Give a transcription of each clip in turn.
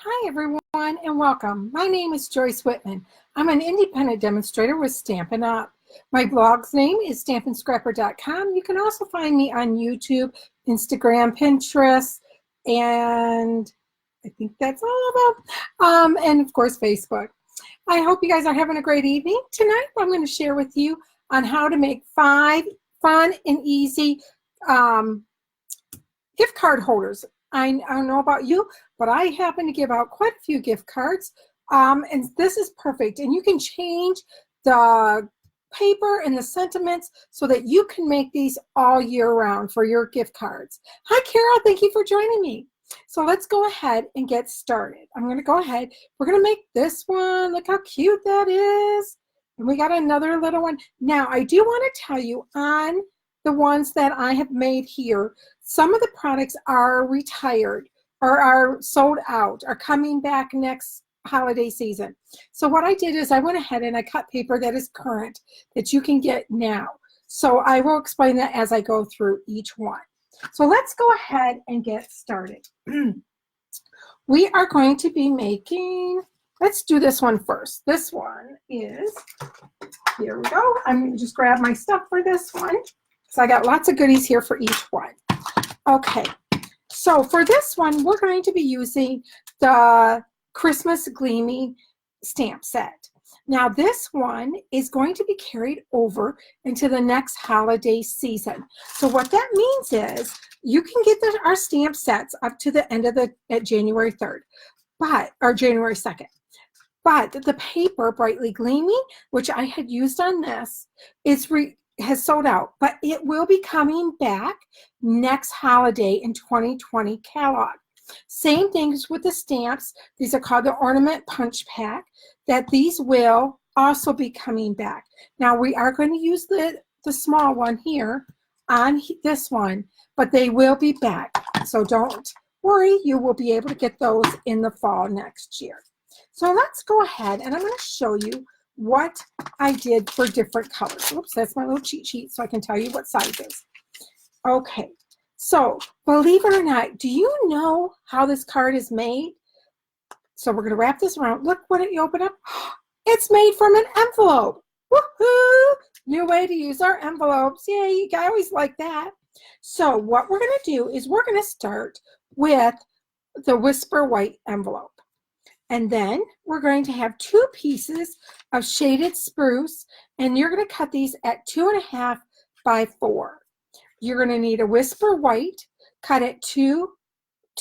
Hi everyone and welcome. My name is Joyce Whitman. I'm an independent demonstrator with Stampin' Up! My blog's name is stampandscrapper.com. You can also find me on YouTube, Instagram, Pinterest, and I think that's all of them. And of course Facebook. I hope you guys are having a great evening. Tonight I'm going to share with you on how to make 5 fun and easy gift card holders. I don't know about you, but I happen to give out quite a few gift cards, and this is perfect. And you can change the paper and the sentiments so that you can make these all year round for your gift cards. Hi, Carol. Thank you for joining me. So let's go ahead and get started. I'm going to go ahead. We're going to make this one. Look how cute that is. And we got another little one. Now, I do want to tell you on the ones that I have made here, some of the products are retired or are sold out, are coming back next holiday season. So what I did is I went ahead and I cut paper that is current that you can get now. So I will explain that as I go through each one. So let's go ahead and get started. We are going to be making, let's do this one first. This one is, here we go. I'm going to just grab my stuff for this one. So I got lots of goodies here for each one. Okay, so for this one, we're going to be using the Christmas Gleaming stamp set. Now this one is going to be carried over into the next holiday season. So what that means is you can get our stamp sets up to the end of at January 3rd, or January 2nd. But the paper, Brightly Gleaming, which I had used on this, has sold out, but it will be coming back next holiday in 2020 catalog. Same things with the stamps. These are called the Ornament Punch Pack, that these will also be coming back. Now we are going to use the small one here on this one, but they will be back. So don't worry, you will be able to get those in the fall next year. So let's go ahead and I'm going to show you what I did for different colors. Oops, that's my little cheat sheet so I can tell you what sizes. Okay, so believe it or not, do you know how this card is made? So we're going to wrap this around. Look what you open up. It's made from an envelope. Woohoo! New way to use our envelopes. Yay, I always like that. So what we're going to do is we're going to start with the Whisper White envelope. And then we're going to have 2 pieces of shaded spruce, and you're going to cut these at 2.5 by 4. You're going to need a Whisper White, cut at 2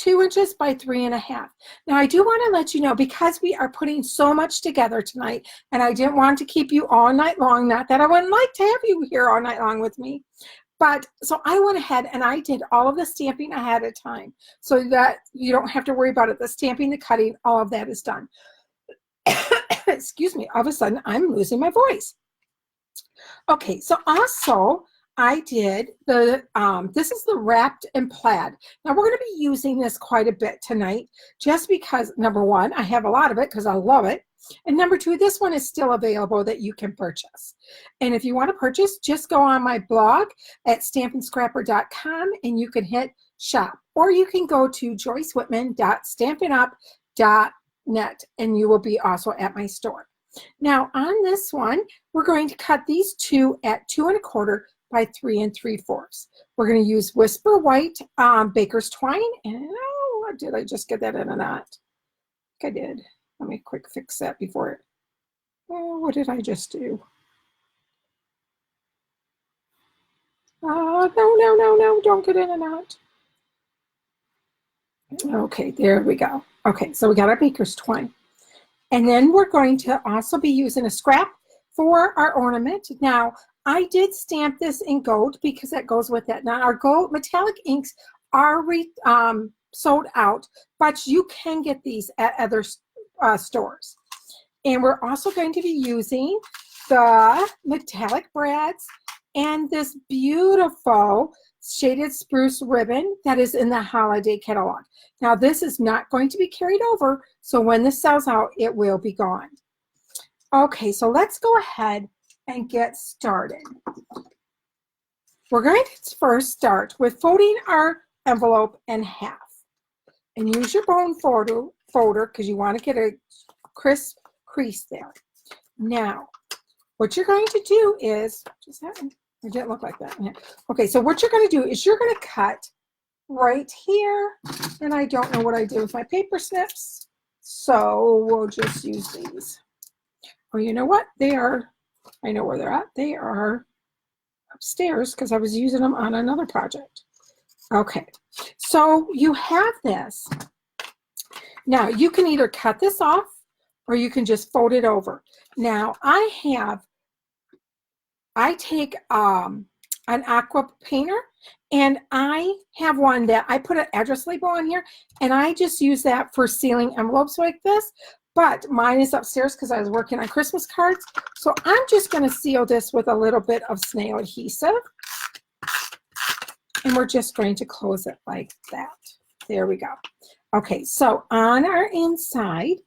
inches by 3.5. Now I do want to let you know, because we are putting so much together tonight, and I didn't want to keep you all night long, not that I wouldn't like to have you here all night long with me, but so I went ahead and I did all of the stamping ahead of time so that you don't have to worry about it. The stamping, the cutting, all of that is done. Excuse me, all of a sudden I'm losing my voice. Okay, so also I did the, this is the Wrapped in Plaid. Now we're going to be using this quite a bit tonight just because, number one, I have a lot of it because I love it. And number 2, this one is still available that you can purchase. And if you want to purchase, just go on my blog at stampandscrapper.com and you can hit shop. Or you can go to joycewhitman.stampinup.net and you will be also at my store. Now on this one, we're going to cut these 2 at 2.25 by 3 3/4. We're going to use Whisper White Baker's Twine. And oh, did I just get that in a knot? I think I did. Let me quick fix that before it. Oh, what did I just do? No, don't get in a knot. Okay, there we go. Okay, so we got our Baker's Twine. And then we're going to also be using a scrap for our ornament. Now, I did stamp this in gold because that goes with it. Now, our gold metallic inks are sold out, but you can get these at other stores. And we're also going to be using the metallic brads and this beautiful shaded spruce ribbon that is in the holiday catalog. Now this is not going to be carried over, so when this sells out, it will be gone. Okay, so let's go ahead and get started. We're going to first start with folding our envelope in half. And use your bone folder folder because you want to get a crisp crease there. Now, what you're going to do is, just happened, it didn't look like that. Yeah. Okay, so what you're going to do is you're going to cut right here, and I don't know what I did with my paper snips, so we'll just use these. Oh, you know what? They are, I know where they're at. They are upstairs because I was using them on another project. Okay, so you have this. Now, you can either cut this off or you can just fold it over. Now, I take an aqua painter, and I have one that I put an address label on here, and I just use that for sealing envelopes like this. But mine is upstairs because I was working on Christmas cards. So I'm just going to seal this with a little bit of snail adhesive. And we're just going to close it like that. There we go. Okay, so on our inside,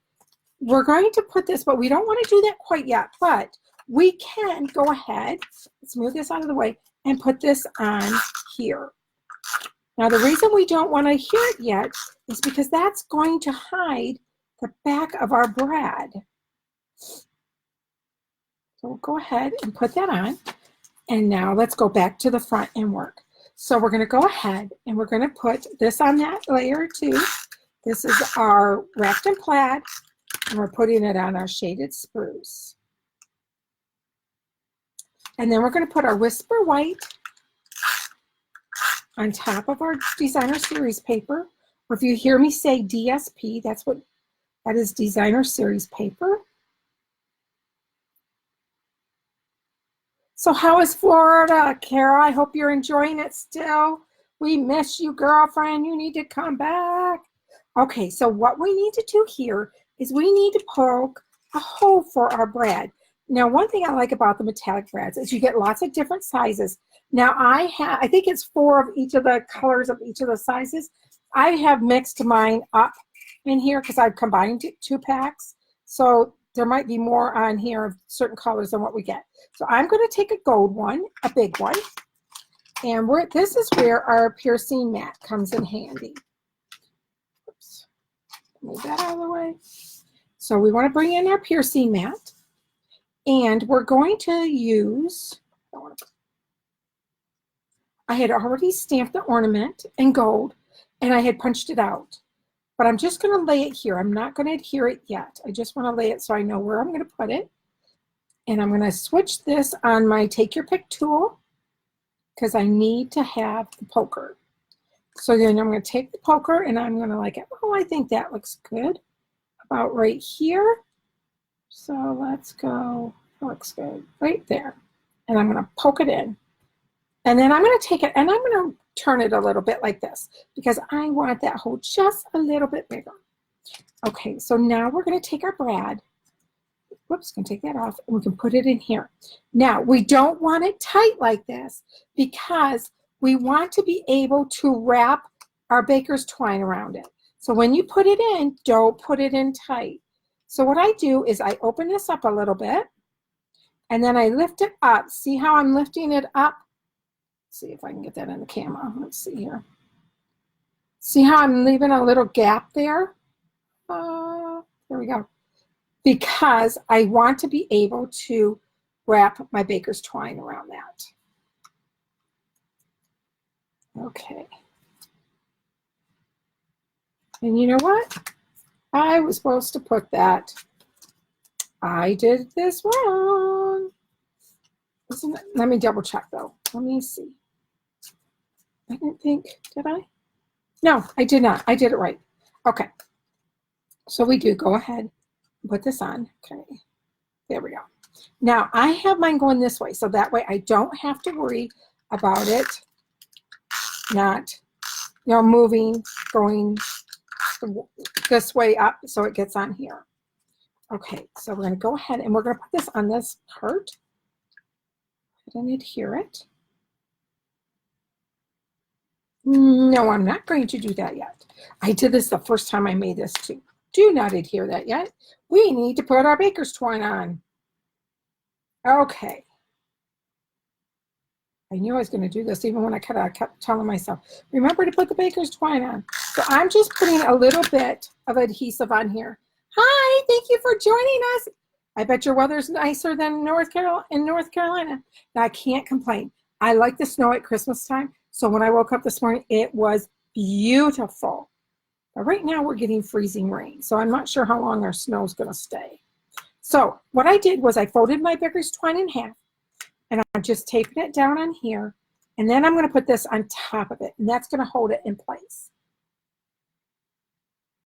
we're going to put this, but we don't want to do that quite yet. But we can go ahead, let's move this out of the way, and put this on here. Now, the reason we don't want to hear it yet is because that's going to hide the back of our brad. So we'll go ahead and put that on. And now let's go back to the front and work. So we're going to go ahead and we're going to put this on that layer too. This is our wrapped in plaid, and we're putting it on our shaded spruce. And then we're going to put our Whisper White on top of our Designer Series paper. Or if you hear me say DSP, that is Designer Series paper. So how is Florida, Kara? I hope you're enjoying it still. We miss you, girlfriend. You need to come back. Okay, so what we need to do here is we need to poke a hole for our brad. Now, one thing I like about the metallic brads is you get lots of different sizes. Now, I think it's 4 of each of the colors of each of the sizes. I have mixed mine up in here because I've combined 2 packs. So there might be more on here of certain colors than what we get. So I'm going to take a gold one, a big one. And this is where our piercing mat comes in handy. Oops. Move that out of the way. So we want to bring in our piercing mat. And we're going to use, I had already stamped the ornament in gold, and I had punched it out. But I'm just going to lay it here. I'm not going to adhere it yet. I just want to lay it so I know where I'm going to put it. And I'm going to switch this on my Take Your Pick tool because I need to have the poker. So then I'm going to take the poker and I'm going to like it. Oh, I think that looks good. About right here. So let's go. That looks good. Right there. And I'm going to poke it in. And then I'm going to take it and I'm going to turn it a little bit like this because I want that hole just a little bit bigger. Okay, so now we're going to take our brad. Whoops, going to take that off and we can put it in here. Now, we don't want it tight like this because we want to be able to wrap our baker's twine around it. So when you put it in, don't put it in tight. So what I do is I open this up a little bit and then I lift it up. See how I'm lifting it up? See if I can get that in the camera. Let's see here. See how I'm leaving a little gap there? There we go. Because I want to be able to wrap my baker's twine around that. Okay. And you know what? I was supposed to put that. I did this wrong. Let me double check though. Let me see. I didn't think, did I? No, I did not. I did it right. Okay. So we do go ahead and put this on. Okay. There we go. Now I have mine going this way. So that way I don't have to worry about it not, moving, going this way up so it gets on here. Okay. So we're going to go ahead and we're going to put this on this part. And adhere it. No, I'm not going to do that yet. I did this the first time I made this too. Do not adhere that yet. We need to put our baker's twine on. Okay. I knew I was going to do this. Even when I cut it, I kept telling myself, remember to put the baker's twine on. So I'm just putting a little bit of adhesive on here. Hi, thank you for joining us. I bet your weather's nicer than in North Carolina. Now, I can't complain. I like the snow at Christmas time. So when I woke up this morning, it was beautiful. But right now we're getting freezing rain. So I'm not sure how long our snow is going to stay. So what I did was I folded my baker's twine in half. And I'm just taping it down on here. And then I'm going to put this on top of it. And that's going to hold it in place.